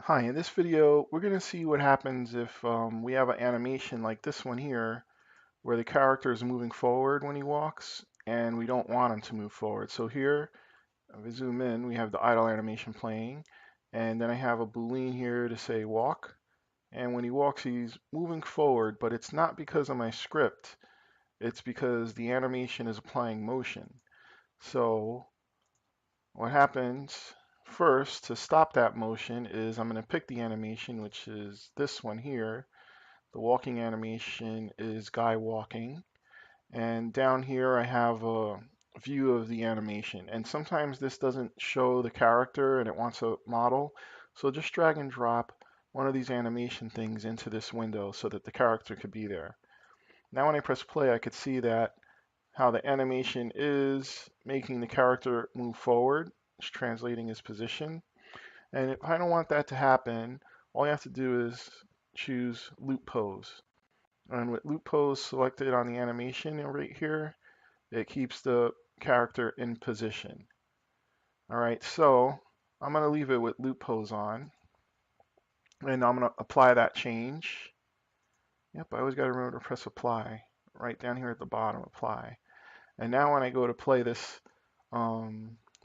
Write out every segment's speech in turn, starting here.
Hi, in this video, we're going to see what happens if we have an animation like this one here, where the character is moving forward when he walks, and we don't want him to move forward. So here, if we zoom in, we have the idle animation playing, and then I have a Boolean here to say walk, and when he walks, he's moving forward, but it's not because of my script, it's because the animation is applying motion. So what happens first to stop that motion is I'm going to pick the animation, which is this one here. The walking animation is guy walking. And down here I have a view of the animation. And sometimes this doesn't show the character and it wants a model. So just drag and drop one of these animation things into this window so that the character could be there. Now when I press play, I could see that how the animation is making the character move forward. It's translating his position. And if I don't want that to happen, all you have to do is choose loop pose. And with loop pose selected on the animation right here, it keeps the character in position. All right, so I'm going to leave it with loop pose on, and I'm going to apply that change. Yep, I always got to remember to press apply right down here at the bottom, apply. And now when I go to play this,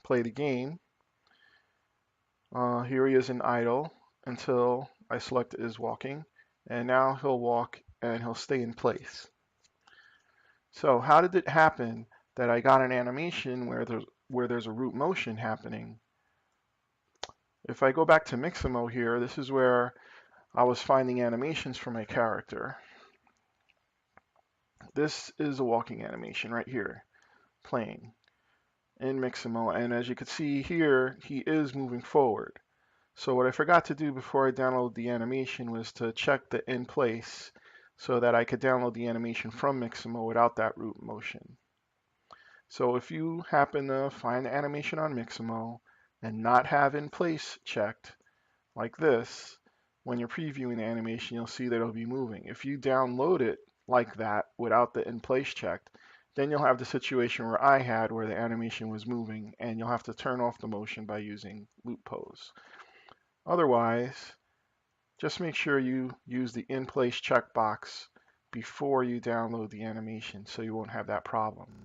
play the game, here he is in idle until I select is walking, and now he'll walk and he'll stay in place. So how did it happen that I got an animation where there's a root motion happening? If I go back to Mixamo here, this is where I was finding animations for my character. This is a walking animation right here, playing in Mixamo, and as you can see here, he is moving forward. So what I forgot to do before I downloaded the animation was to check the in place so that I could download the animation from Mixamo without that root motion. So if you happen to find the animation on Mixamo and not have in place checked, like this, when you're previewing the animation, you'll see that it'll be moving. If you download it like that without the in place checked, then you'll have the situation where I had where the animation was moving and you'll have to turn off the motion by using loop pose. Otherwise, just make sure you use the in place checkbox before you download the animation so you won't have that problem.